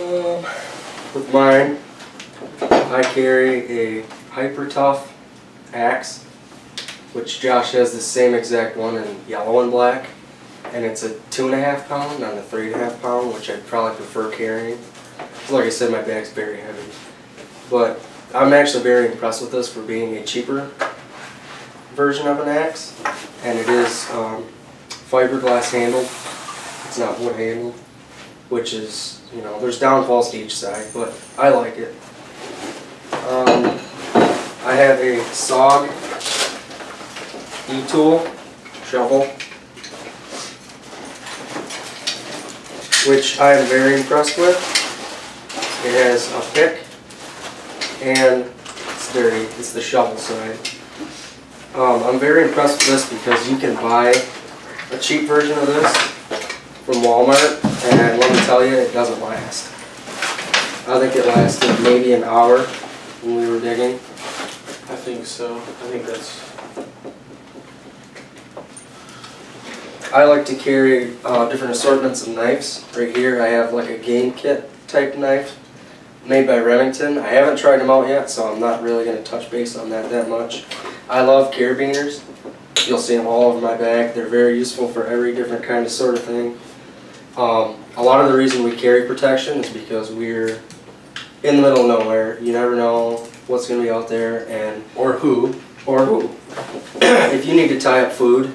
With mine, I carry a Hyper Tough axe, which Josh has the same exact one in yellow and black, and it's a 2.5 pound, not a 3.5 pound, which I'd probably prefer carrying. So like I said, my bag's very heavy, but I'm actually very impressed with this for being a cheaper version of an axe, and it is fiberglass handled. It's not wood handled, which is, you know, there's downfalls to each side, but I like it. I have a SOG E-tool shovel, which I am very impressed with. It has a pick, and it's dirty. It's the shovel side. I'm very impressed with this because you can buy a cheap version of this from Walmart, and let me tell you, it doesn't last. I think it lasted maybe an hour when we were digging. I think so. I think that's... I like to carry different assortments of knives. Right here I have like a game kit type knife made by Remington. I haven't tried them out yet, so I'm not really going to touch base on that much. I love carabiners. You'll see them all over my bag. They're very useful for every different kind of sort of thing. A lot of the reason we carry protection is because we're in the middle of nowhere. You never know what's going to be out there, and Or who. If you need to tie up food,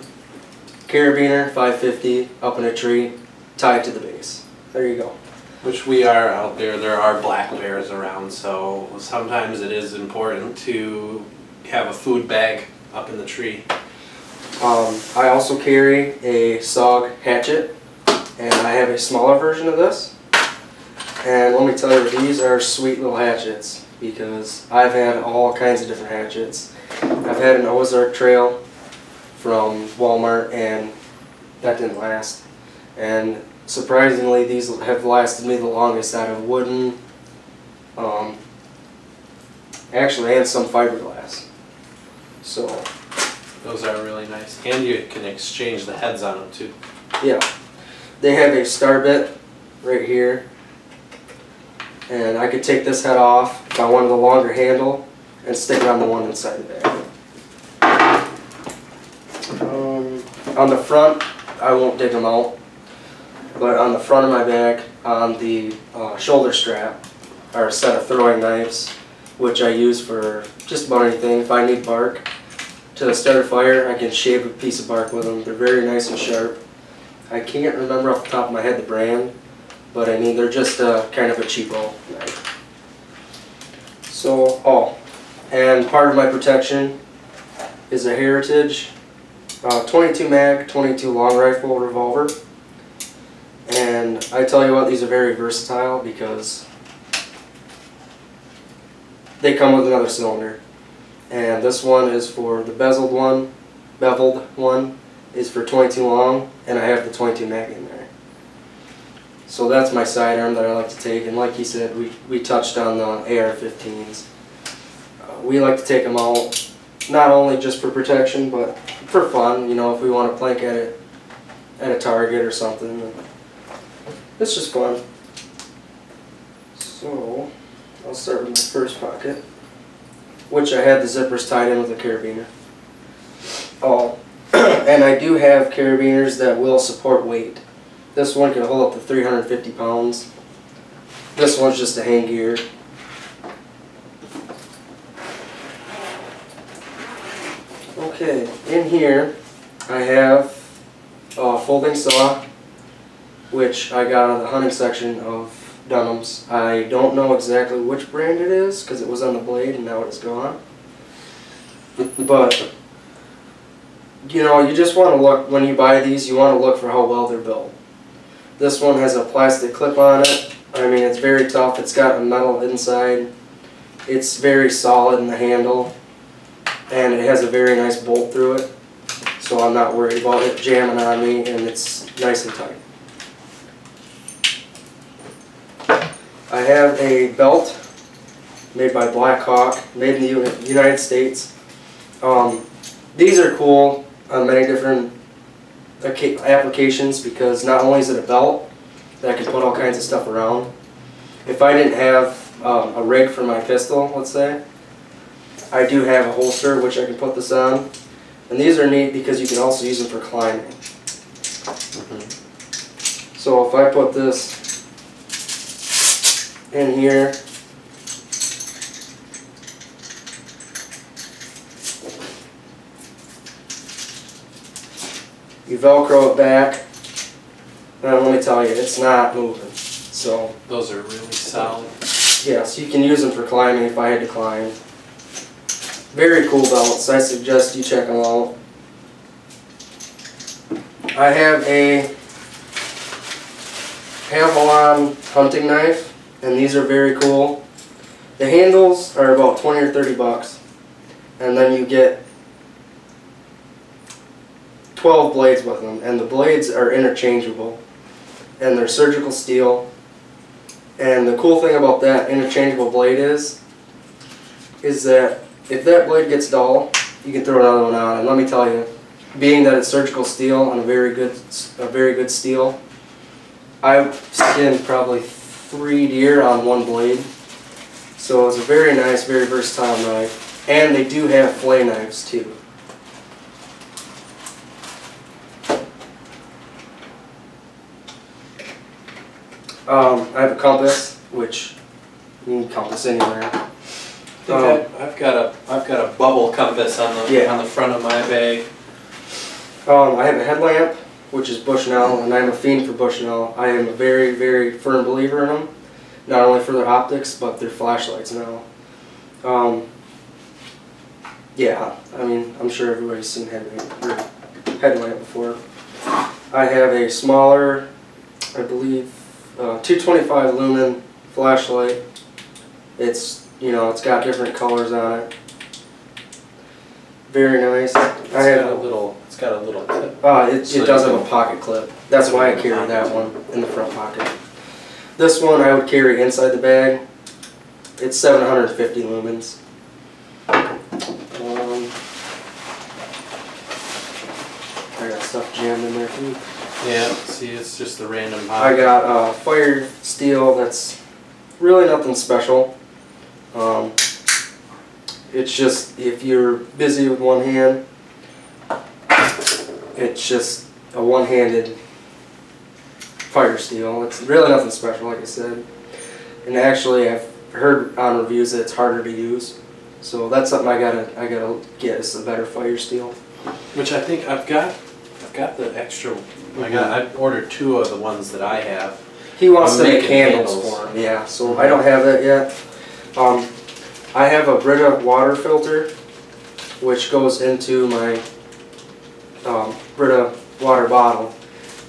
carabiner, 550, up in a tree, tie it to the base. There you go. Which we are out there. There are black bears around, so sometimes it is important to have a food bag up in the tree. I also carry a SOG hatchet, and I have a smaller version of this. And let me tell you, these are sweet little hatchets because I've had all kinds of different hatchets. I've had an Ozark Trail from Walmart, and that didn't last. And surprisingly, these have lasted me the longest out of wooden, actually, and some fiberglass. So Those are really nice. And you can exchange the heads on them too. yeah, they have a star bit right here, and I could take this head off if I wanted a longer handle and stick it on the one inside the bag. On the front, I won't dig them out, but on the front of my bag, on the shoulder strap, are a set of throwing knives, which I use for just about anything. If I need bark to start a fire, I can shave a piece of bark with them. They're very nice and sharp. I can't remember off the top of my head the brand, but I mean, they're just kind of a cheapo knife. So, and part of my protection is a Heritage 22 mag, 22 long rifle revolver. And I tell you what, these are very versatile because they come with another cylinder. And this one is for the beveled one is for 22 long, and I have the 22 mag in there. So that's my sidearm that I like to take, and like he said, we touched on the AR-15s. We like to take them out, not only just for protection, but for fun, you know, if we want to plank at it at a target or something. It's just fun. So, I'll start with my first pocket, which I had the zippers tied in with a carabiner. And I do have carabiners that will support weight. This one can hold up to 350 pounds. This one's just a hang gear. Okay, in here I have a folding saw, which I got out of the hunting section of Dunham's. I don't know exactly which brand it is because it was on the blade and now it's gone. But you know, you just want to look, when you buy these, you want to look for how well they're built. This one has a plastic clip on it. I mean, it's very tough. It's got a metal inside. It's very solid in the handle, and it has a very nice bolt through it, so I'm not worried about it jamming on me, and it's nice and tight. I have a belt made by Black Hawk, made in the United States. These are cool on many different applications because not only is it a belt that I can put all kinds of stuff around, if I didn't have a rig for my pistol, let's say, I do have a holster which I can put this on. And these are neat because you can also use them for climbing. So if I put this in here, you Velcro it back, and let me tell you, it's not moving. So those are really solid. yes, you can use them for climbing if I had to climb. Very cool belts. I suggest you check them out. I have a Avalon hunting knife, and these are very cool. The handles are about 20 or 30 bucks, and then you get 12 blades with them, and the blades are interchangeable, and they're surgical steel. And the cool thing about that interchangeable blade is that if that blade gets dull, you can throw another one on. And let me tell you, being that it's surgical steel and a very good steel, I've skinned probably 3 deer on one blade. So it's a very nice, very versatile knife. And they do have fillet knives too. I have a compass, which you can compass anywhere. I've got a bubble compass on the front of my bag. I have a headlamp, which is Bushnell, and I'm a fiend for Bushnell. I am a very, very firm believer in them, not only for their optics, but their flashlights now. Yeah, I mean, I'm sure everybody's seen headlamp before. I have a smaller, I believe, 225 lumen flashlight. It's, you know, it's got different colors on it. Very nice. It's got a little clip. It does have a pocket clip. That's why I carry that one in the front pocket. This one I would carry inside the bag. It's 750 lumens. I got stuff jammed in there too. Yeah, see, it's just a random pocket. I got fire steel that's really nothing special. It's just, if you're busy with one hand, it's just a one-handed fire steel. It's really nothing special, like I said. And actually, I've heard on reviews that it's harder to use. So that's something I gotta get, is a better fire steel. Which I think I've got the extra. I've ordered 2 of the ones that I have. He wants to make handles for him, yeah. So I don't have that yet. I have a Brita water filter, which goes into my Brita water bottle,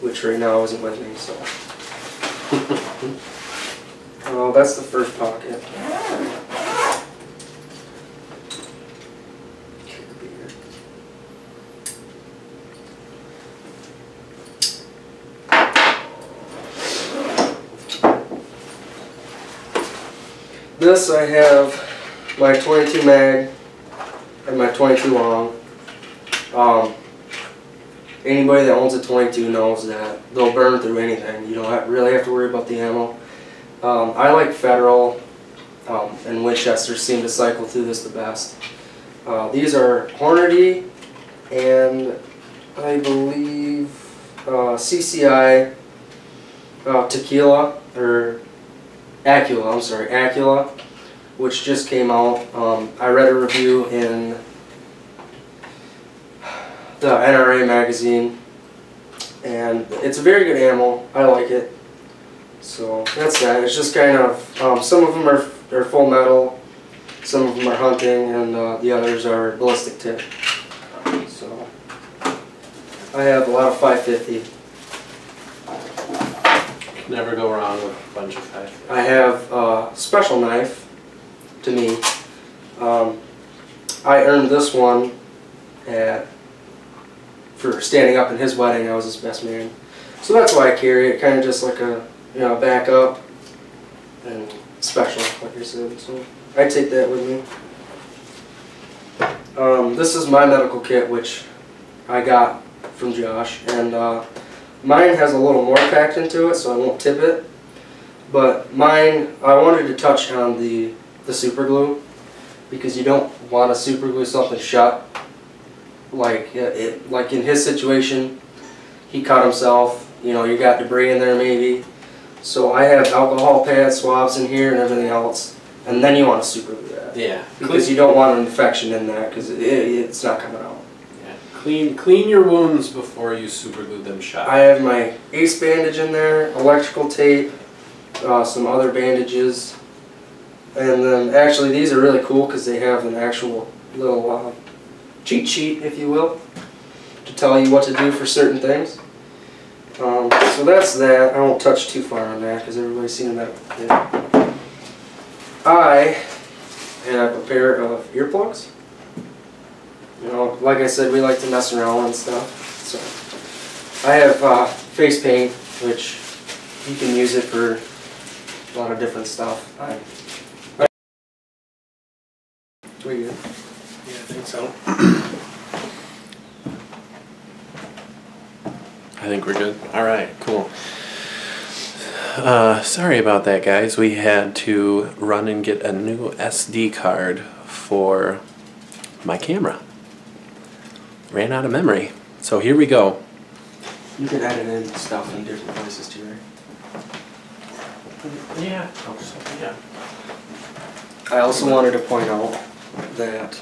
which right now isn't with me. So, that's the first pocket. This I have my 22 mag and my 22 long. Anybody that owns a 22 knows that they'll burn through anything. You don't really have to worry about the ammo. I like Federal and Winchester seem to cycle through this the best. These are Hornady and I believe CCI Tequila, or Acula, I'm sorry, Acula, which just came out. I read a review in the NRA magazine, and it's a very good ammo. I like it. So that's that. It's just kind of, some of them are full metal, some of them are hunting, and the others are ballistic tip. So I have a lot of 550. Never go wrong with a bunch of 550. I have a special knife, to me. I earned this one for standing up in his wedding. I was his best man. So that's why I carry it, kind of just like a, you know, backup and special, like I said. So I take that with me. This is my medical kit, which I got from Josh, and mine has a little more packed into it, so I won't tip it. But mine, I wanted to touch on the super glue, because you don't want to super glue something shut. Like like in his situation, he cut himself. You know, you got debris in there maybe. So I have alcohol pad swabs in here and everything else, and then you want to super glue that. Yeah. Because you don't want an infection in that, because it's not coming out. Yeah. Clean your wounds before you super glue them shut. I have my ACE bandage in there, electrical tape, some other bandages, and then actually these are really cool because they have an actual little cheat sheet, if you will, to tell you what to do for certain things. So that's that. I won't touch too far on that because everybody's seen that. Yeah. I have a pair of earplugs. You know, like I said, we like to mess around and stuff. So I have face paint, which you can use it for a lot of different stuff. We good? Yeah, I think so. I think we're good. All right, cool. Sorry about that, guys. We had to run and get a new SD card for my camera. Ran out of memory. So here we go. You can edit in stuff in different places too, right? Yeah. Yeah. I also wanted to point out that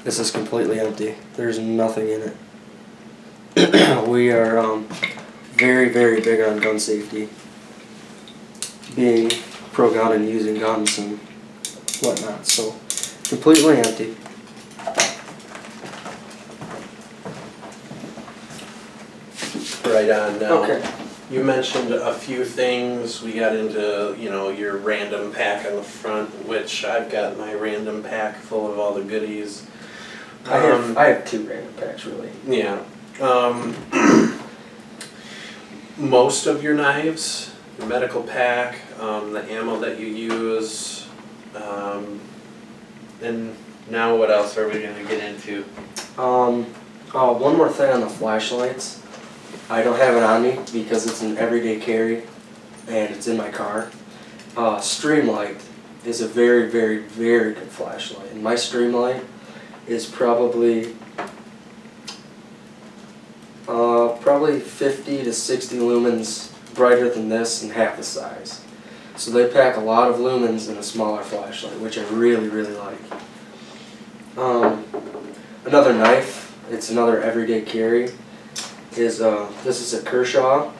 this is completely empty. There's nothing in it. We are very, very big on gun safety. Being pro-gun and using guns and whatnot. So, completely empty. Right on now. Okay. You mentioned a few things. We got into, you know, your random pack on the front, which I've got my random pack full of all the goodies. I have two random packs, really. Yeah. Most of your knives, your medical pack, the ammo that you use, and now what else are we going to get into? One more thing on the flashlights. I don't have it on me because it's an everyday carry and it's in my car. Streamlight is a very, very, very good flashlight. And my Streamlight is probably 50 to 60 lumens brighter than this and half the size. So they pack a lot of lumens in a smaller flashlight, which I really, really like. Another knife, it's another everyday carry, is this is a Kershaw,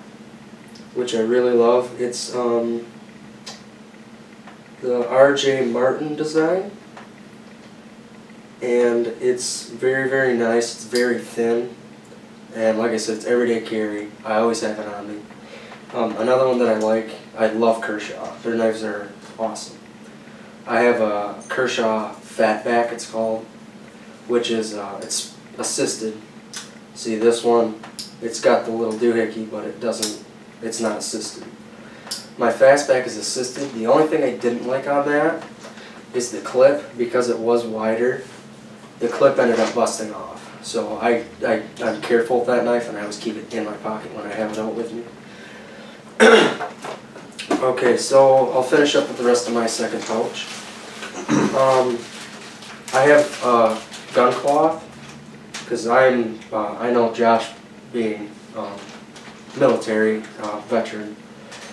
which I really love. It's the R.J. Martin design, and it's very, very nice. It's very thin, and like I said, it's everyday carry. I always have it on me. Another one that I love Kershaw. Their knives are awesome. I have a Kershaw Fatback, it's called, which is it's assisted. See this one, it's got the little doohickey, but it's not assisted. My Fastback is assisted. The only thing I didn't like on that is the clip, because it was wider. The clip ended up busting off. So I'm careful with that knife, and I always keep it in my pocket when I have it out with me. Okay, so I'll finish up with the rest of my second pouch. I have gun cloth, because I know Josh, being military, veteran,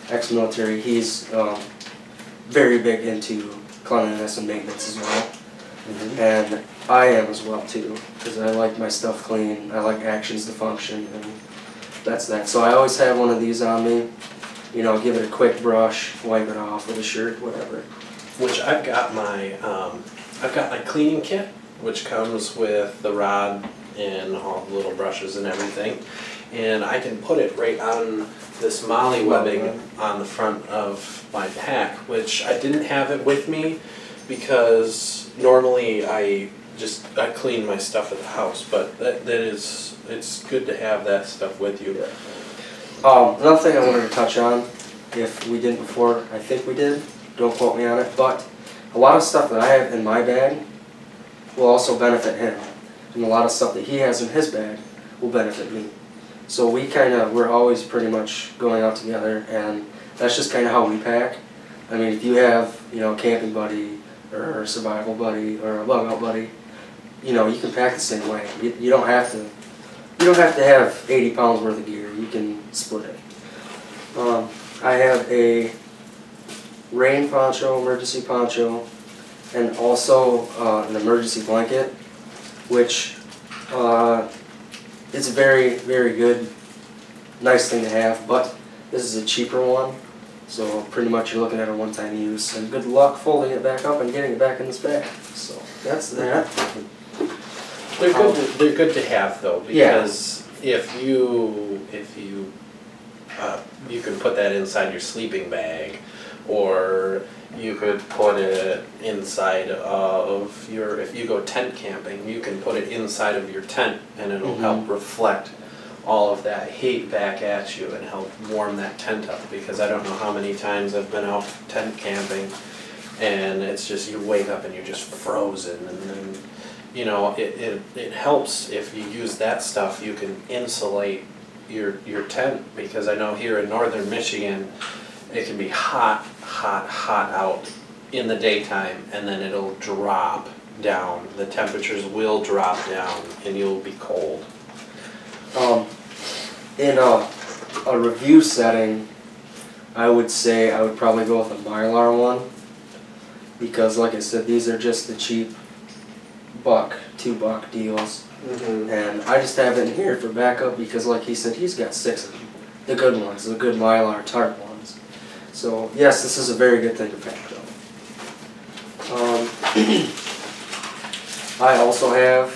ex-military, he's very big into cleanliness and maintenance as well. Mm-hmm. And I am as well too, because I like my stuff clean. I like actions to function, and that's that. So I always have one of these on me. You know, give it a quick brush, wipe it off with a shirt, whatever. Which I've got my cleaning kit, which comes with the rod and all the little brushes and everything, and I can put it right on this molly webbing on the front of my pack, which I didn't have it with me because normally I clean my stuff at the house, but it's good to have that stuff with you. Yeah. Another thing I wanted to touch on, if we didn't before, I think we did, don't quote me on it, but a lot of stuff that I have in my bag will also benefit him. And a lot of stuff that he has in his bag will benefit me. So we're always pretty much going out together, and that's just kind of how we pack. I mean, if you have, you know, a camping buddy or a survival buddy or a bug out buddy, you know, you can pack the same way. You don't have to. You don't have to have 80 pounds worth of gear. You can split it. I have a rain poncho, emergency poncho, and also an emergency blanket, which is a very, very good, nice thing to have. But this is a cheaper one, so pretty much you're looking at a one-time use. And good luck folding it back up and getting it back in this bag. So that's that. They're good to have though, because if you you can put that inside your sleeping bag, or you could put it inside of your, if you go tent camping, you can put it inside of your tent, and it'll help reflect all of that heat back at you and help warm that tent up. Because I don't know how many times I've been out tent camping and it's just, you wake up and you're just frozen, and then, you know, it helps if you use that stuff. You can insulate your tent, because I know here in northern Michigan it can be hot out in the daytime, and then it'll drop down. The temperatures will drop down and you'll be cold. In a review setting, I would say I would probably go with a Mylar one, because like I said, these are just the cheap $2 deals. And I just have it in here for backup, because like he said, he's got 6 of them. The good ones, the good Mylar tarp ones. So yes, this is a very good thing to pack though. I also have,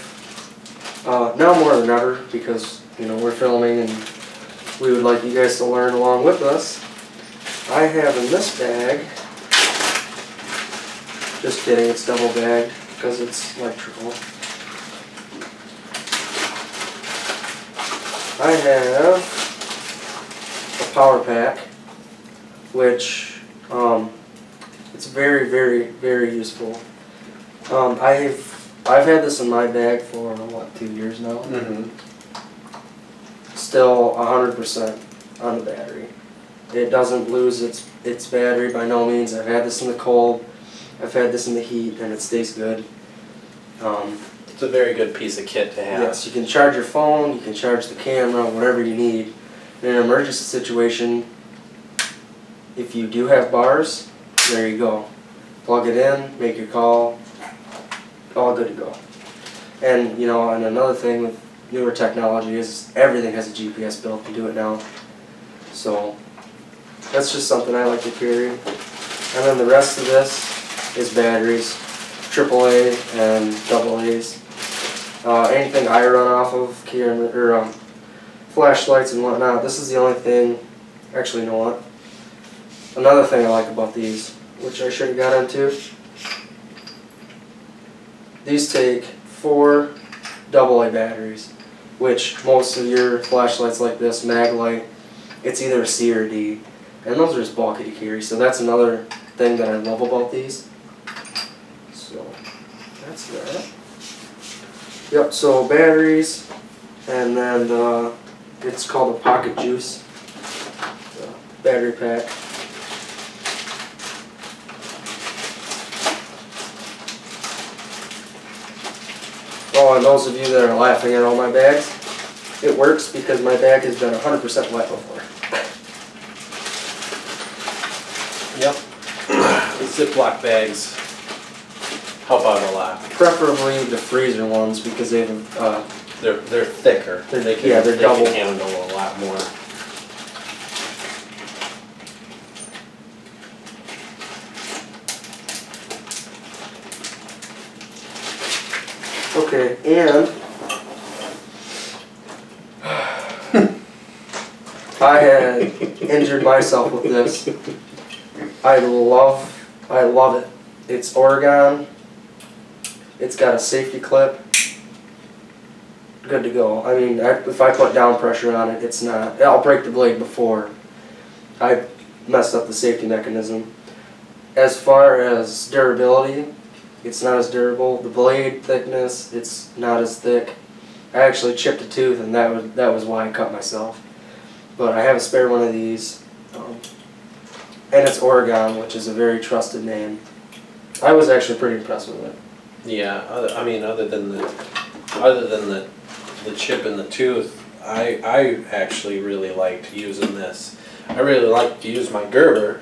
now more than ever, because you know we're filming and we would like you guys to learn along with us, I have in this bag, just kidding, it's double bagged because it's electrical. I have a power pack, which it's very, very, very useful. I've had this in my bag for what, 2 years now. Still 100% on the battery. It doesn't lose its battery by no means. I've had this in the cold, I've had this in the heat, and it stays good. It's a very good piece of kit to have. Yes, you can charge your phone, you can charge the camera, whatever you need. In an emergency situation, if you do have bars, there you go. Plug it in, make your call, all good to go. And you know, and another thing with newer technology is everything has a GPS built into it now. So that's just something I like to carry. And then the rest of this is batteries, AAA and AA's. Anything I run off of, camera or flashlights and whatnot. This is the only thing. Actually, you know what? Another thing I like about these, which I should have got into. These take 4 AA batteries, which most of your flashlights like this, Maglite, it's either a C or a D, and those are just bulky to carry. So that's another thing that I love about these. So that's that. Yep, so batteries, and then it's called a Pocket Juice battery pack. Oh, and those of you that are laughing at all my bags, it works because my bag has been 100% wet before. Yep. The Ziploc bags help out a lot. Preferably the freezer ones, because they have They're thicker. They they're double. can handle a lot more. Okay, and I had injured myself with this. I love it. It's Oregon. It's got a safety clip. Good to go. I mean, if I put down pressure on it, it's not. I'll break the blade before I messed up the safety mechanism. As far as durability, it's not as durable. The blade thickness, it's not as thick. I actually chipped a tooth, and that was why I cut myself. But I have a spare one of these, and it's Oregon, which is a very trusted name. I was actually pretty impressed with it. Yeah, I mean, other than the chip in the tooth, I actually really liked using this. I really like to use my Gerber,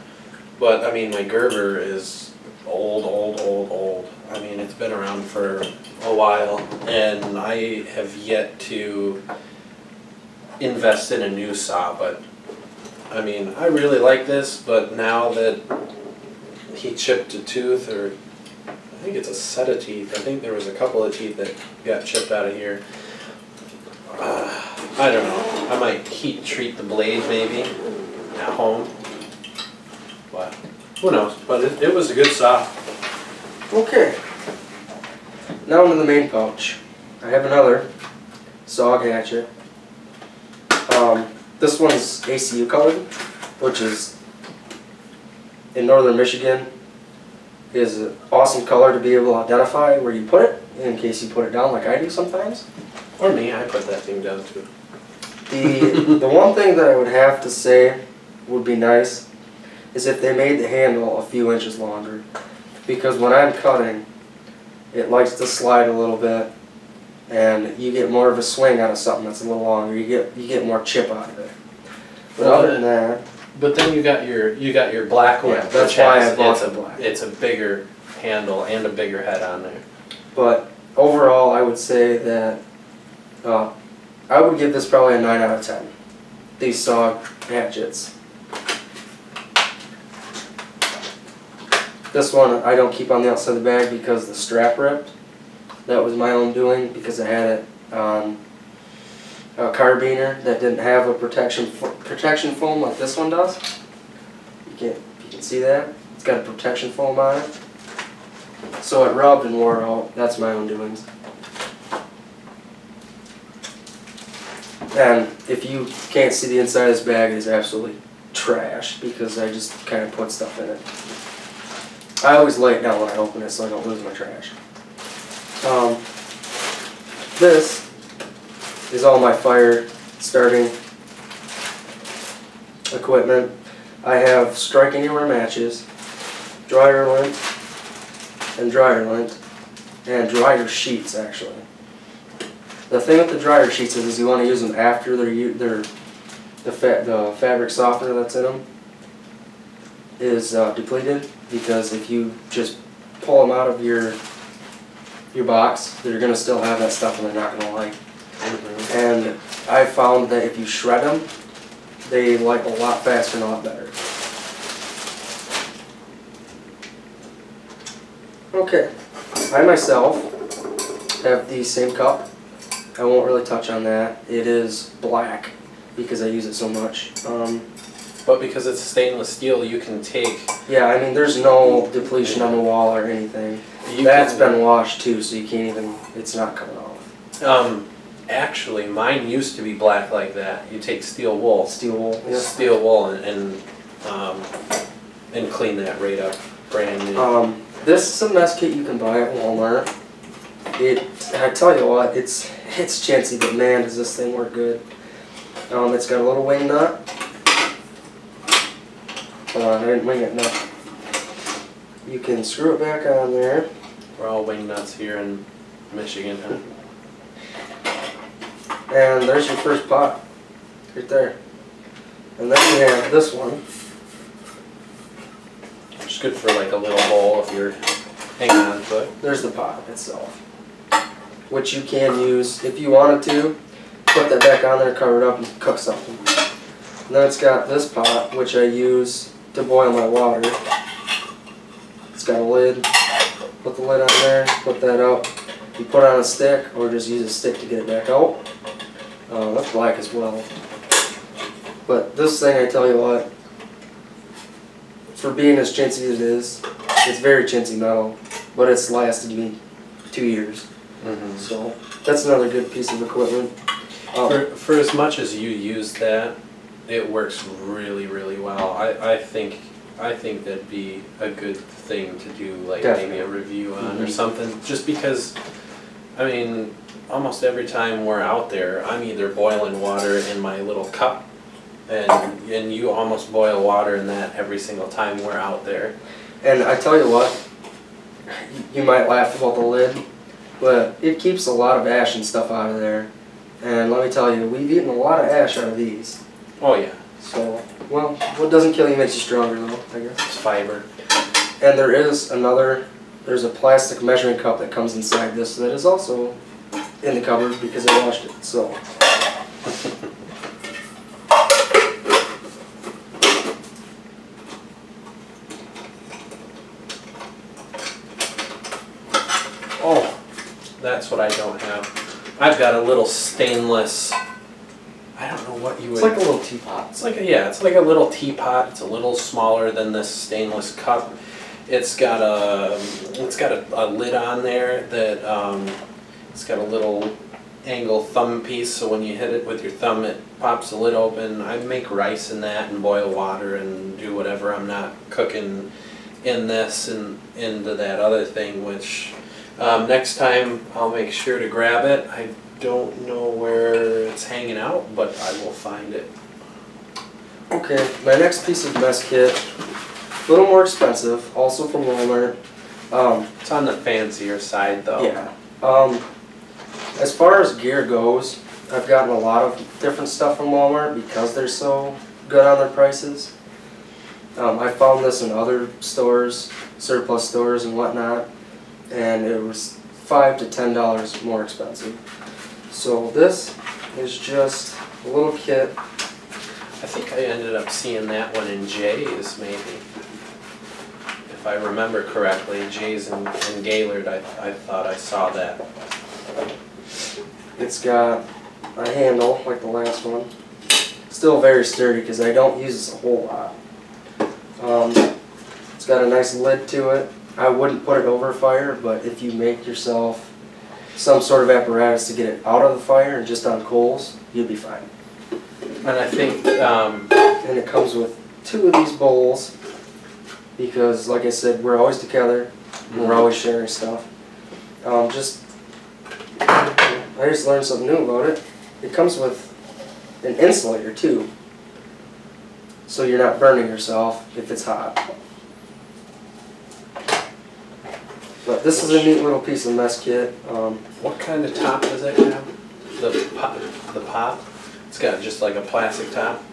but I mean, my Gerber is old. I mean, it's been around for a while, and I have yet to invest in a new saw. But I mean, I really like this, but now that he chipped a tooth, or I think it's a set of teeth. I think there was a couple of teeth that got chipped out of here. I don't know. I might heat treat the blade maybe at home. But who knows? But it was a good saw. Okay. Now into the main pouch. I have another SOG hatchet. This one's ACU colored, which is in northern Michigan is an awesome color to be able to identify where you put it, in case you put it down like I do sometimes. Or me, I put that thing down too. The one thing that I would have to say would be nice is if they made the handle a few inches longer, because when I'm cutting, it likes to slide a little bit, and you get more of a swing out of something that's a little longer. You get more chip out of it. But Well, other than that, But then you got your black one. Yeah, that's which why has- I bought it's the a black. It's a bigger handle and a bigger head on there. but overall, I would say that I would give this probably a 9 out of 10. These SOG hatchets. This one I don't keep on the outside of the bag because the strap ripped. That was my own doing because I had it on a carabiner that didn't have a protection foam like this one does. You can see that. It's got a protection foam on it. So it rubbed and wore out. That's my own doings. And if you can't see the inside of this bag, it is absolutely trash because I just kind of put stuff in it. I always lay it down when I open it so I don't lose my trash. This is all my fire starting equipment. I have strike anywhere matches, dryer lint, and dryer sheets actually. The thing with the dryer sheets is you want to use them after the fabric softener that's in them is depleted, because if you just pull them out of your box, they're going to still have that stuff and they're not going to like. And I found that if you shred them, they light a lot faster and a lot better. Okay, I myself have the same cup. I won't really touch on that. It is black because I use it so much. But because it's stainless steel, you can take. Yeah, I mean, there's no depletion on the wall or anything. That's been washed too, so you can't even, it's not coming off. Actually, mine used to be black like that. You take steel wool. Steel wool. Yeah. Steel wool and clean that right up, brand new. This is a mess kit you can buy at Walmart. I tell you what, it's chintzy, but man, does this thing work good. It's got a little wing nut. Hold on, I didn't wing it nut. You can screw it back on there. We're all wing nuts here in Michigan, huh? And there's your first pot, right there. And then you have this one. It's good for like a little bowl if you're hanging on to it. There's the pot itself, which you can use if you wanted to. Put that back on there, cover it up, and cook something. And then it's got this pot, which I use to boil my water. It's got a lid. Put the lid on there, put that up. You put it on a stick, or just use a stick to get it back out. That's black as well. But this thing, I tell you what, for being as chintzy as it is, it's very chintzy metal, but it's lasted me 2 years. So that's another good piece of equipment. For as much as you use that, it works really, really well. I think that'd be a good thing to do, like Definitely. maybe a review on or something. Just because, I mean, almost every time we're out there, I'm either boiling water in my little cup, and you almost boil water in that every single time we're out there. And I tell you what, you might laugh about the lid, but it keeps a lot of ash and stuff out of there. And let me tell you, we've eaten a lot of ash out of these. Oh yeah, So, well, what doesn't kill you makes you stronger though, I guess. it's fiber. And there's a plastic measuring cup that comes inside this that is also in the cupboard because I washed it, so. Oh, that's what I don't have. I've got a little stainless, I don't know what you would. It's like a little teapot. It's like a little teapot. It's a little smaller than this stainless cup. It's got a lid on there that it's got a little angle thumb piece, so when you hit it with your thumb it pops the lid open. I make rice in that and boil water and do whatever I'm not cooking in this and into that other thing, which next time I'll make sure to grab it. I don't know where it's hanging out, but I will find it. Okay, my next piece of mess kit, a little more expensive, also from Walmart. It's on the fancier side though. Yeah. As far as gear goes, I've gotten a lot of different stuff from Walmart because they're so good on their prices. I found this in other stores, surplus stores and whatnot, and it was $5 to $10 more expensive. So this is just a little kit. I think I ended up seeing that one in Jay's, maybe. If I remember correctly, Jay's and Gaylord, I thought I saw that. It's got a handle like the last one. Still very sturdy because I don't use this a whole lot. It's got a nice lid to it. I wouldn't put it over fire, but if you make yourself some sort of apparatus to get it out of the fire and just on coals, you'll be fine. And I think, And it comes with 2 of these bowls because, like I said, we're always together and we're always sharing stuff. I just learned something new about it. It comes with an insulator too, so you're not burning yourself if it's hot. But this is a neat little piece of mess kit. what kind of top does it have? The pot? It's got just like a plastic top.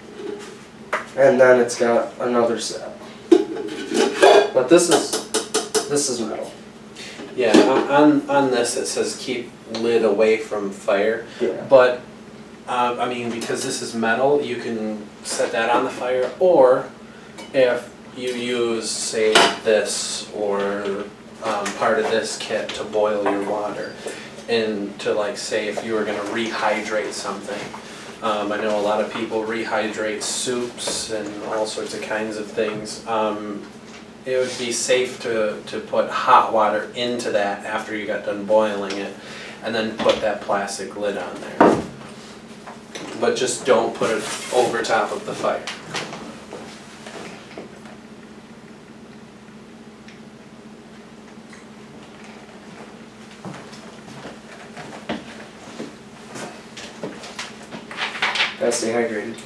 And then it's got another set. But this is metal. Yeah, on this it says keep lid away from fire. Yeah. But, I mean, because this is metal, you can set that on the fire, or if you use, say, this or part of this kit to boil your water, and to, like, say if you were going to rehydrate something. I know a lot of people rehydrate soups and all sorts of kinds of things. It would be safe to put hot water into that after you got done boiling it, and then put that plastic lid on there. But just don't put it over top of the fire. Gotta stay hydrated.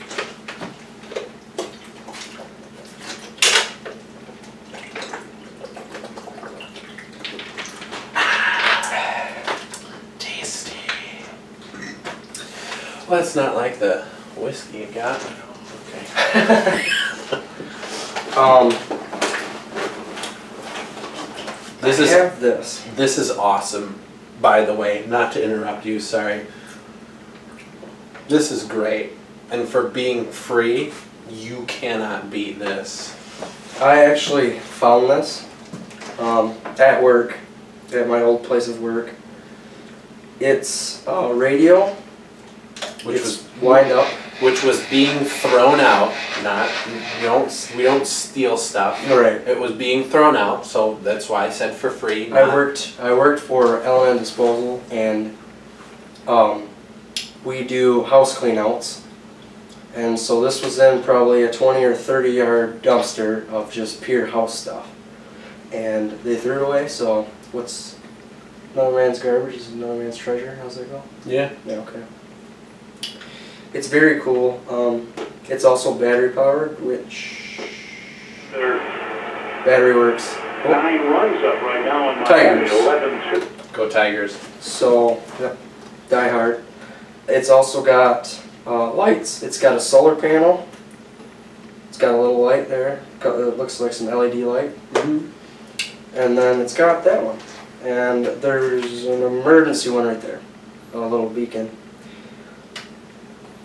Tasty. Well, it's not like the whiskey you got. Okay. This is I have this. This is awesome, by the way. Not to interrupt you, sorry. This is great, and for being free, you cannot beat this. I actually found this at work, at my old place of work. It's a radio. Which was wind up. Which was being thrown out. Not we don't steal stuff. Right. It was being thrown out, so that's why I said for free. I worked for L&M Disposal, and we do house cleanouts. And so this was in probably a 20 or 30 yard dumpster of just pure house stuff. And they threw it away, so Another man's garbage is another man's treasure. How's that go? Yeah. Yeah, okay. It's very cool. It's also battery powered, which battery works. 9 runs up right now in Tigers. Miami, 11-2. Go Tigers. So, yep, Die Hard. It's also got lights. It's got a solar panel. It's got a little light there. It looks like some LED light. And then it's got that one. And there's an emergency one right there. A little beacon.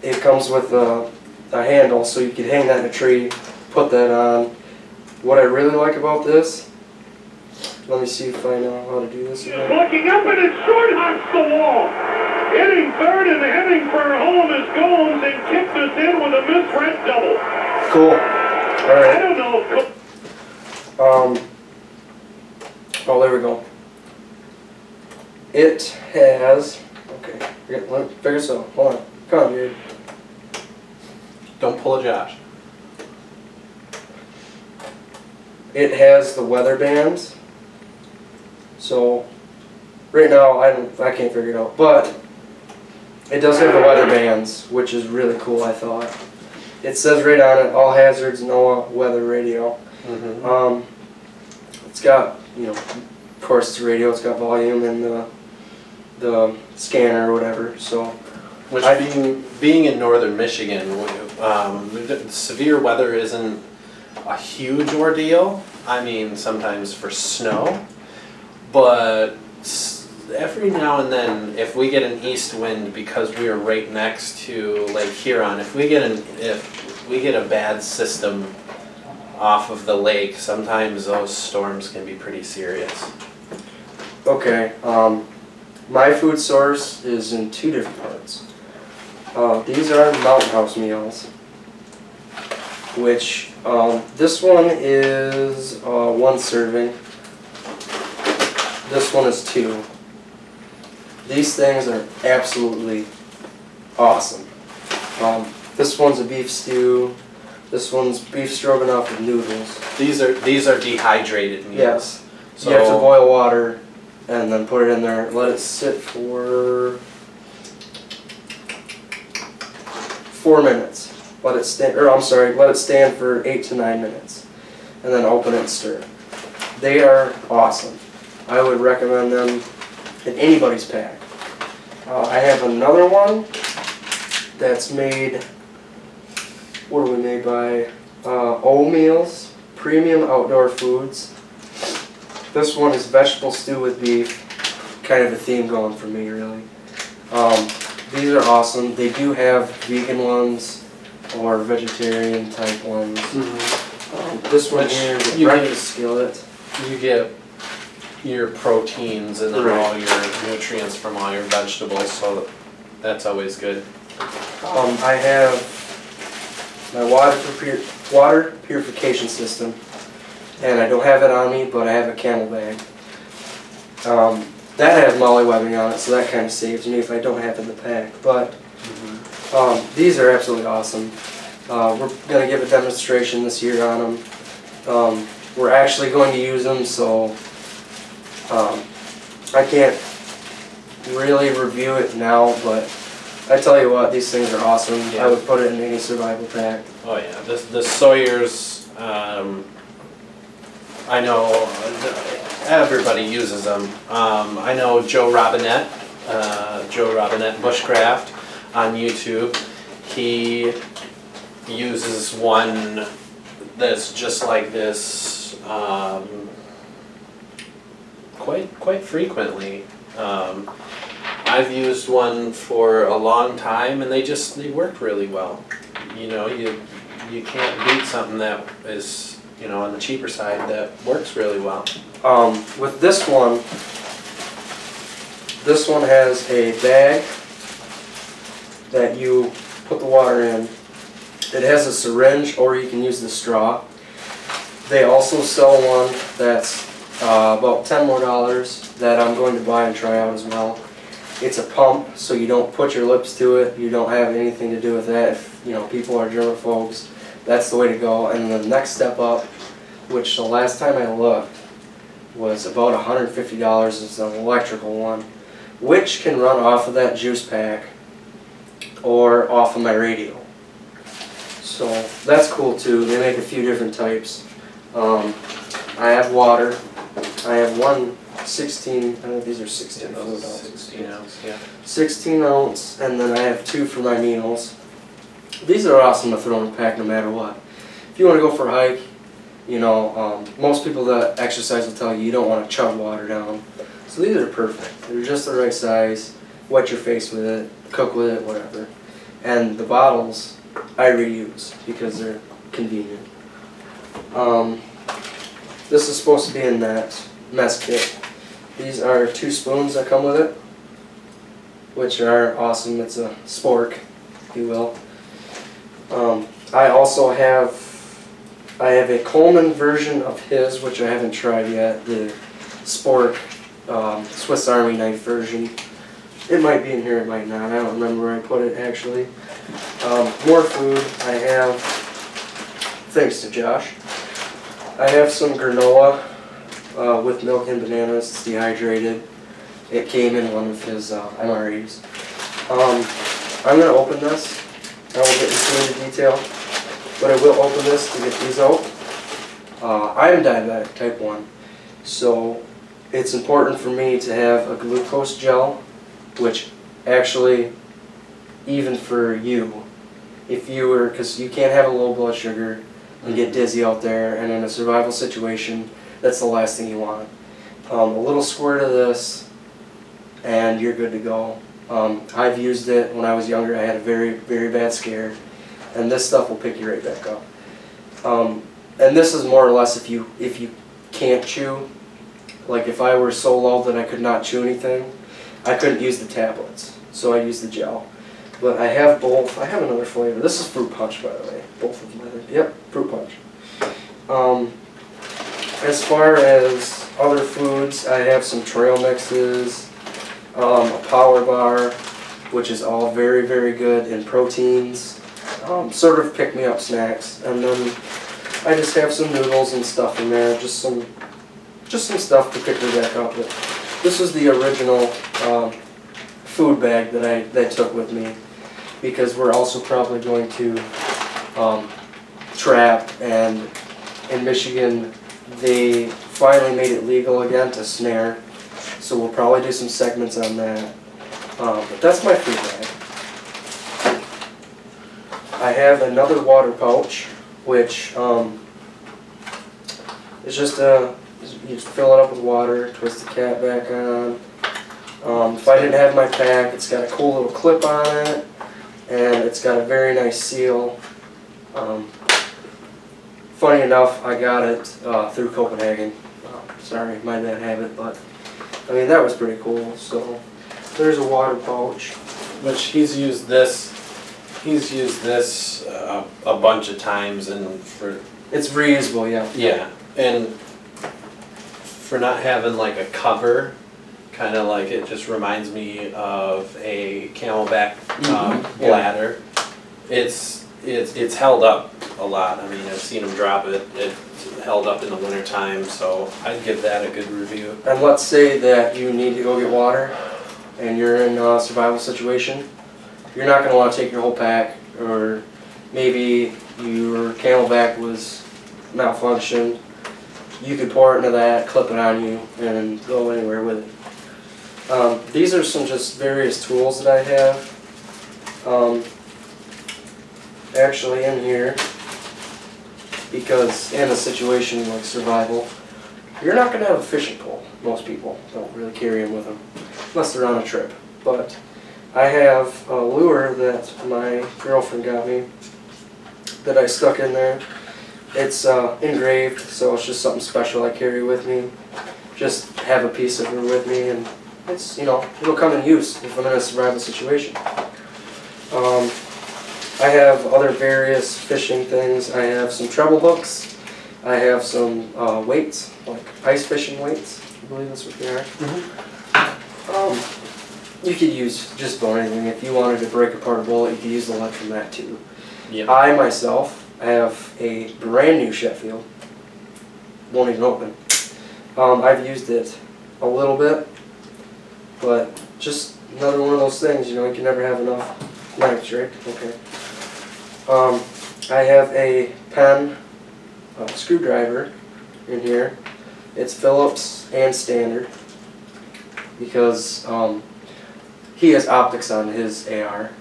It comes with a handle, so you could hang that in a tree, put that on. What I really like about this, let me see if I know how to do this again. Looking up and it's short hops the wall. Hitting third and heading for home is Gomes and kicks us in with a misread double. Cool. I Alright. don't know if Oh, there we go. It has, okay, let me figure this out. Hold on. Come on, dude. Don't pull a Josh. It has the weather bands. So, right now I can't figure it out, but it does have the weather bands, which is really cool, I thought. It says right on it, all hazards, NOAA weather radio. It's got, you know, of course it's radio, it's got volume and the scanner or whatever, so. Which being in northern Michigan, severe weather isn't a huge ordeal. I mean, sometimes for snow, but every now and then, if we get an east wind because we are right next to Lake Huron, if we get a bad system off of the lake, sometimes those storms can be pretty serious. Okay, my food source is in 2 different parts. These are Mountain House meals, which this one is 1 serving. This one is 2. These things are absolutely awesome. This one's a beef stew. This one's beef stroganoff with noodles. These are dehydrated meals. Yes. So You have to boil water and then put it in there. Let it sit for 4 minutes. Let it stand, or I'm sorry, let it stand for 8 to 9 minutes, and then open it and stir. They are awesome. I would recommend them in anybody's pack. I have another one that's made. What are we made by? O Meals Premium Outdoor Foods. This one is vegetable stew with beef. Kind of a theme going for me, really. These are awesome. They do have vegan ones or vegetarian type ones. This one here is a breakfast skillet. You get your proteins and then all your nutrients from all your vegetables, so that's always good. I have my water purification system, and I don't have it on me, but I have a Camel bag. That has molly webbing on it, so that kind of saves me if I don't have it in the pack. But these are absolutely awesome. We're going to give a demonstration this year on them. We're actually going to use them, so I can't really review it now, but I tell you what, these things are awesome. Yeah. I would put it in any survival pack. Oh yeah, the Sawyers, I know everybody uses them. I know Joe Robinette Bushcraft on YouTube. He uses one that's just like this quite frequently. I've used one for a long time, and they work really well. You know, you can't beat something that is, you know, on the cheaper side that works really well. With this one has a bag that you put the water in. It has a syringe, or you can use the straw. They also sell one that's about $10 more that I'm going to buy and try out as well. It's a pump, so you don't put your lips to it. You don't have anything to do with that. If you know people are germaphobes, that's the way to go. And the next step up, which the last time I looked, was about $150. It's an electrical one, which can run off of that juice pack or off of my radio. So that's cool too. They make a few different types. I have water. I have one 16, I think these are 16 ounce. 16 ounce, yeah. 16 ounce, and then I have 2 for my meals. These are awesome to throw in a pack no matter what. If you want to go for a hike, you know, most people that exercise will tell you you don't want to chug water down. So these are perfect. They're just the right size. Wet your face with it, cook with it, whatever. And the bottles I reuse because they're convenient. This is supposed to be in that mess kit. These are 2 spoons that come with it, which are awesome. It's a spork, if you will. I also have a Coleman version of his, which I haven't tried yet, the spork Swiss Army knife version. It might be in here, it might not. I don't remember where I put it actually. More food. I have, thanks to Josh, I have some granola with milk and bananas. It's dehydrated. It came in one of his MREs. I'm going to open this. I won't get into any detail, but I will open this to get these out. I am diabetic, type 1, so it's important for me to have a glucose gel, which actually, even for you, if you were, because you can't have a low blood sugar and get dizzy out there, and in a survival situation, that's the last thing you want. A little squirt of this, and you're good to go. I've used it when I was younger. I had a very, very bad scare, and this stuff will pick you right back up. And this is more or less if you can't chew. Like if I were so low that I could not chew anything, I couldn't use the tablets, so I use the gel. But I have both. I have another flavor. This is fruit punch, by the way. Both of them, I think. Yep, fruit punch. As far as other foods, I have some trail mixes, a power bar, which is all very, very good in proteins, sort of pick-me-up snacks, and then I just have some noodles and stuff in there, just some stuff to pick me back up. But this is the original food bag that I took with me, because we're also probably going to trap, and in Michigan they finally made it legal again to snare, so we'll probably do some segments on that. But that's my food bag. I have another water pouch, which is just you just fill it up with water, twist the cap back on. If I didn't have my pack, it's got a cool little clip on it, and it's got a very nice seal. Funny enough, I got it through Copenhagen. Sorry, my bad habit, but I mean that was pretty cool. So there's a water pouch. Which he's used this a bunch of times, and for it's reusable, yeah. yeah, and for not having like a cover, kind of like it just reminds me of a Camelback bladder. It's held up a lot. I mean, I've seen them drop it. It's held up in the winter time, so I'd give that a good review. And let's say that you need to go get water, and you're in a survival situation. You're not going to want to take your whole pack, or maybe your Camelback was malfunctioned. You could pour it into that, clip it on you, and go anywhere with it. These are some just various tools that I have. Actually in here, because in a situation like survival, you're not going to have a fishing pole. Most people don't really carry them with them, unless they're on a trip. But I have a lure that my girlfriend got me that I stuck in there. It's engraved, so it's just something special I carry with me. Just have a piece of her with me, and it's, you know, it'll come in use if I'm in a survival situation. I have other various fishing things. I have some treble hooks. I have some weights, like ice fishing weights. I believe that's what they are. You could use just about anything. If you wanted to break apart a bullet, you could use the lead from that too. Yep. I myself have a brand new Sheffield. Won't even open. I've used it a little bit, but just another one of those things, you know, you can never have enough knives, right? Okay. I have a pen screwdriver in here. It's Phillips and standard because he has optics on his AR.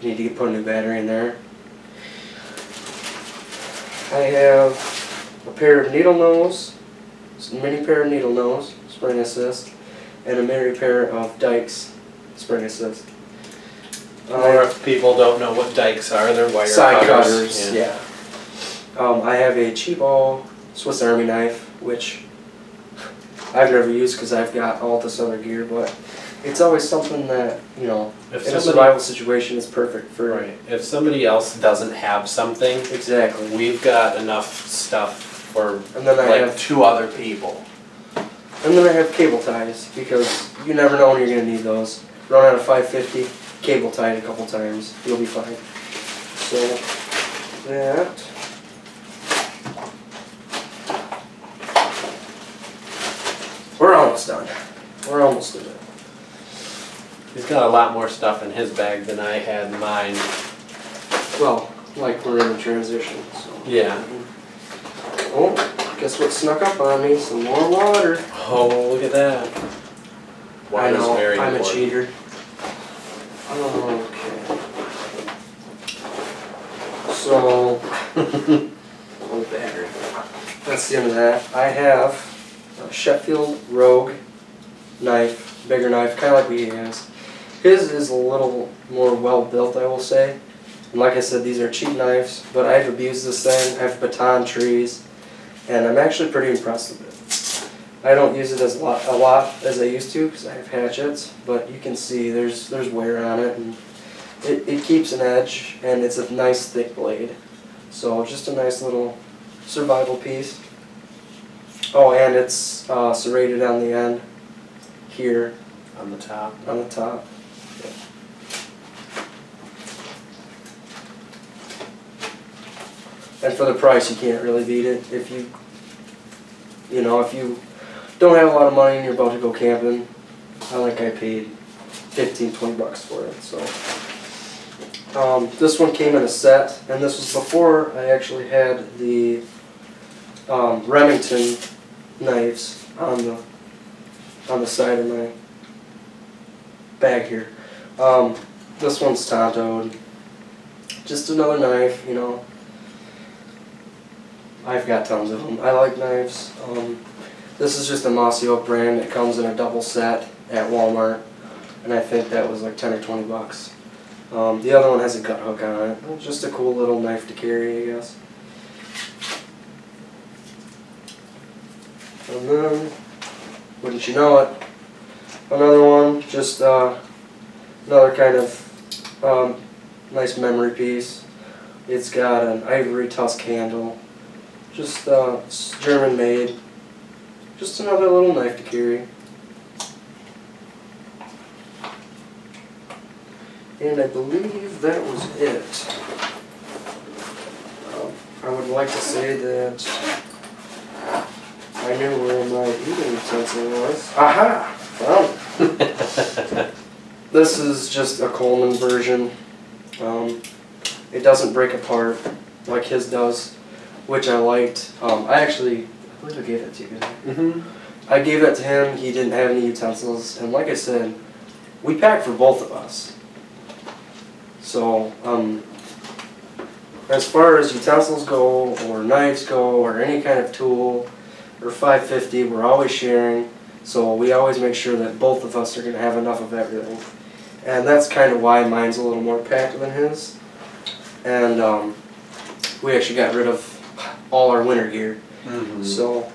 You need to put a new battery in there. I have a pair of needle nose, mini pair of needle nose, spring assist, and a mini pair of Dykes, spring assist. Or if people don't know what dikes are, they're wire side cutters. cutters, yeah. I have a cheapo Swiss Army knife, which I've never used because I've got all this other gear, but it's always something that, you know, If in a survival situation is perfect for. Right. If somebody else doesn't have something, Exactly. we've got enough stuff for And then I like have 2 other people. And then I have cable ties because you never know when you're going to need those. Run out of 550, cable tied a couple times, you'll be fine. So that. We're almost done. We're almost done. He's got a lot more stuff in his bag than I had in mine. Well, like we're in a transition. So. Yeah. Oh, guess what snuck up on me? Some more water. Oh, look at that. I know, very I'm important. a cheater. Okay. So, on the battery. That's the end of that. I have a Sheffield Rogue knife, bigger knife, kind of like what he has. His is a little more well built, I will say. And like I said, these are cheap knives, but I've abused this thing. I've baton trees, and I'm actually pretty impressed with it. I don't use it as a lot as I used to because I have hatchets, but you can see there's wear on it, and it keeps an edge, and it's a nice thick blade. So just a nice little survival piece. Oh, and it's serrated on the end here On the top. on the top. And for the price, you can't really beat it. If you don't have a lot of money and you're about to go camping, I paid $15-20 for it. So this one came in a set, and this was before I actually had the Remington knives on the side of my bag here. This one's Tontoed. Just another knife, you know. I've got tons of them. I like knives. This is just a Mossy Oak brand. It comes in a double set at Walmart, and I think that was like 10 or 20 bucks. The other one has a gut hook on it. It's just a cool little knife to carry, I guess. And then, wouldn't you know it, another one, just another kind of nice memory piece. It's got an ivory tusk handle. Just it's German made. Just another little knife to carry. And I believe that was it. I would like to say that I knew where my eating utensil was. Aha! Found it. This is just a Coleman version. It doesn't break apart like his does, which I liked. I believe I gave it to you. Mm-hmm. I gave that to him. He didn't have any utensils, and like I said, we packed for both of us. So, as far as utensils go, or knives go, or any kind of tool, or 550, we're always sharing. So we always make sure that both of us are going to have enough of everything. And that's kind of why mine's a little more packed than his. And we actually got rid of all our winter gear. Mm-hmm. So,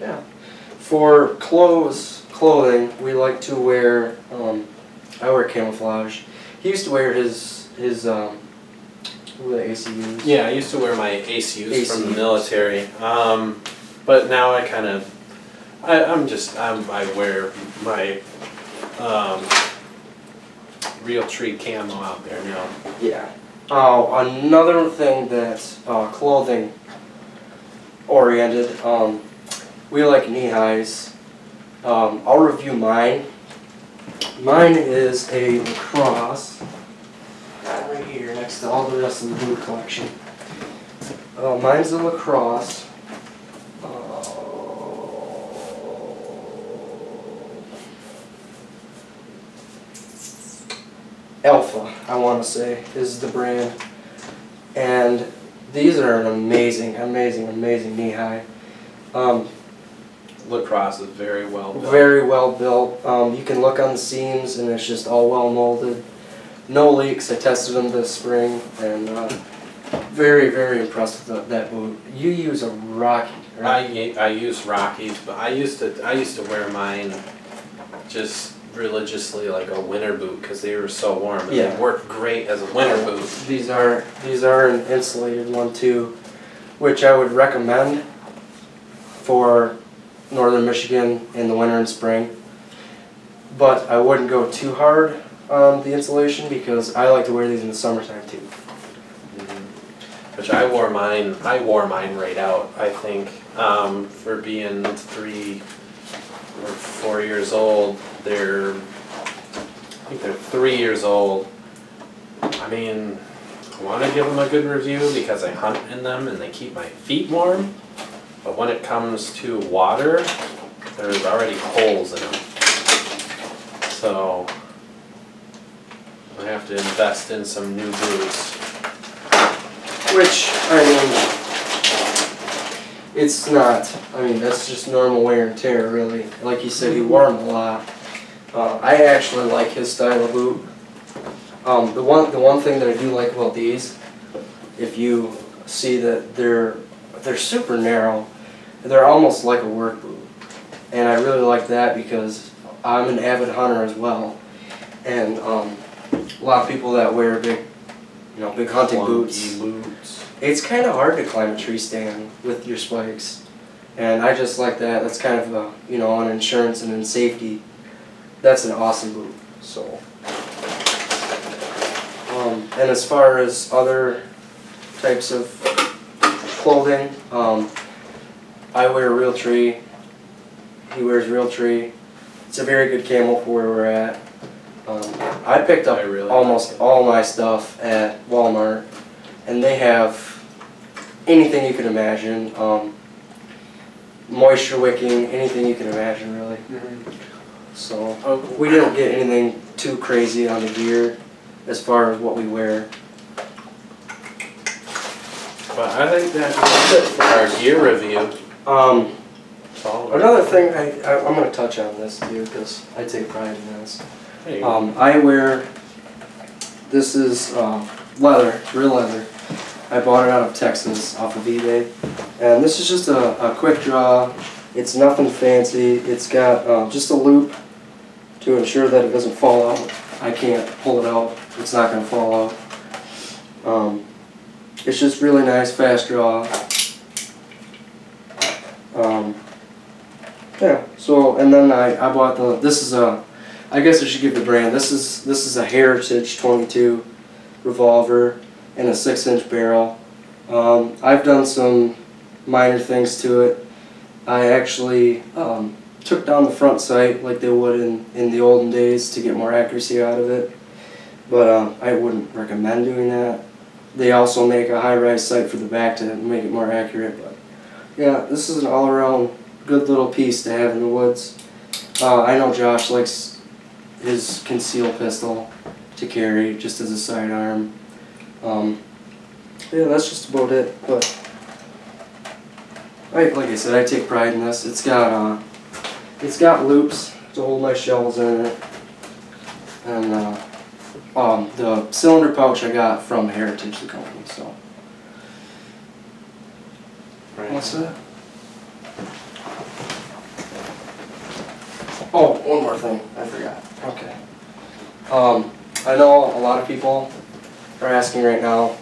yeah. For clothing, we like to wear, I wear camouflage. He used to wear his what were the ACUs? Yeah, I used to wear my ACUs from the military, but now I kind of, I wear my Real Tree camo out there now. Yeah. Another thing that clothing oriented. We like knee highs. I'll review mine. Mine is a lacrosse, right here next to all the rest of the boot collection. Mine's a lacrosse. Alpha, I want to say, is the brand. And these are an amazing, amazing, amazing knee high. Lacrosse is very well built. Very well built. You can look on the seams and it's just all well molded. No leaks. I tested them this spring and very, very impressed with that boot. You use a Rocky, right? I use Rockies, but I used to wear mine just religiously like a winter boot because they were so warm. And Yeah. they worked great as a winter boot. These are an insulated one too, which I would recommend for northern Michigan in the winter and spring. But I wouldn't go too hard on the insulation because I like to wear these in the summertime too. Which I wore mine right out, I think, for being 3 or 4 years old. I think they're 3 years old. I mean, I want to give them a good review because I hunt in them and they keep my feet warm. But when it comes to water, there's already holes in them. So I have to invest in some new boots. Which, I mean, it's not, I mean, that's just normal wear and tear, really. Like you said, he wore them a lot. I actually like his style of boot. The one thing that I do like about these, if you see that they're super narrow, they're almost like a work boot. And I really like that because I'm an avid hunter as well. And a lot of people that wear big hunting boots. It's kind of hard to climb a tree stand with your spikes, and I just like that. That's kind of a, on insurance and in safety. That's an awesome boot. So, and as far as other types of clothing, I wear Realtree. He wears Realtree. It's a very good camo for where we're at. I picked up almost all my stuff at Walmart, and they have anything you can imagine, moisture wicking, anything you can imagine, really. So we didn't get anything too crazy on the gear as far as what we wear. But I think that's it for our gear review. Another thing, I'm going to touch on this too because I take pride in this. I wear, this is leather, real leather. I bought it out of Texas off of eBay. And this is just a quick draw. It's nothing fancy. It's got just a loop to ensure that it doesn't fall out. I can't pull it out. It's not going to fall out. It's just really nice, fast draw. Yeah, so, and then I bought this is a, I guess I should give the brand. This is a Heritage 22 revolver and a 6-inch barrel. I've done some minor things to it. I actually took down the front sight like they would in the olden days to get more accuracy out of it, but I wouldn't recommend doing that. They also make a high-rise sight for the back to make it more accurate. But yeah, this is an all-around good little piece to have in the woods. I know Josh likes his concealed pistol to carry just as a sidearm. Yeah, that's just about it. But like I said, I take pride in this. It's got loops to hold my shells in it, and the cylinder pouch I got from Heritage, the company. So what's that? Oh, one more thing. I forgot. Okay. I know a lot of people are asking right now,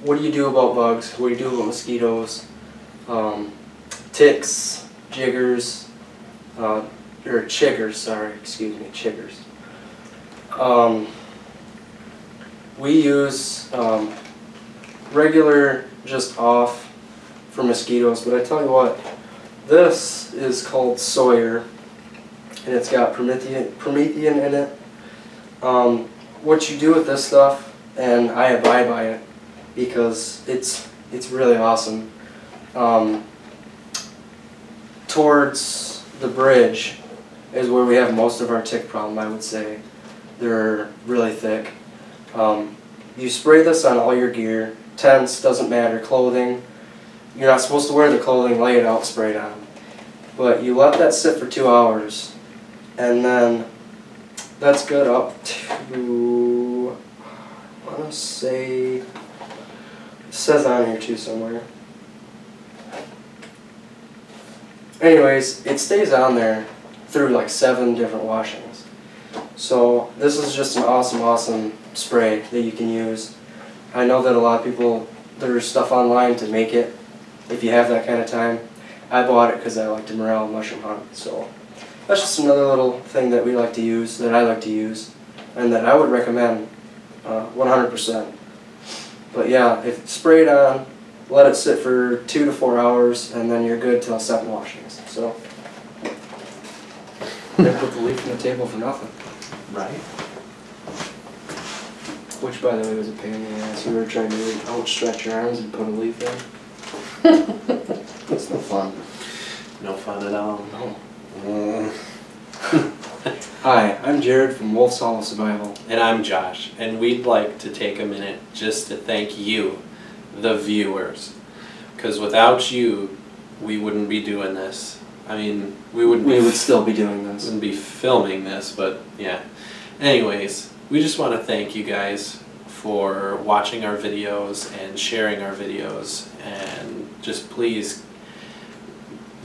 what do you do about bugs? What do you do about mosquitoes? Ticks, jiggers, or chiggers, sorry, excuse me, chiggers. We use regular, just off for mosquitoes, but I tell you what, this is called Sawyer, and it's got Promethean in it. What you do with this stuff, and I abide by it because it's really awesome. Towards the bridge is where we have most of our tick problem, I would say. They're really thick. You spray this on all your gear, tents, doesn't matter, clothing. You're not supposed to wear the clothing, lay it out, spray it on. But you let that sit for 2 hours, and then that's good up to, I want to say, it says on here too somewhere. Anyways, it stays on there through like 7 different washings. So this is just an awesome spray that you can use. I know that a lot of people, there's stuff online to make it if you have that kind of time. I bought it because I like to morel mushroom hunt. So that's just another little thing that we like to use, that I like to use, and that I would recommend 100%. But yeah, if spray it on, let it sit for 2 to 4 hours, and then you're good till 7 washings. So they put the leaf on the table for nothing. Right. Which, by the way, was a pain in the ass. You were trying to outstretch your arms and put a leaf in. It's no fun. No fun at all. No. Hi, I'm Jared from Wolf's Hollow Survival. And I'm Josh, and we'd like to take a minute just to thank you, the viewers. Because without you, we wouldn't be doing this. I mean, we would still be doing this. Wouldn't be filming this, but yeah. Anyways, we just want to thank you guys for watching our videos and sharing our videos, and just please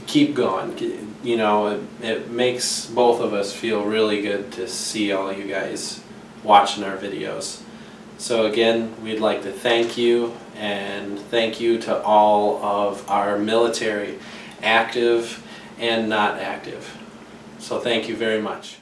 keep going. You know, it makes both of us feel really good to see all you guys watching our videos. So again, we'd like to thank you, and thank you to all of our military, active and not active. So thank you very much.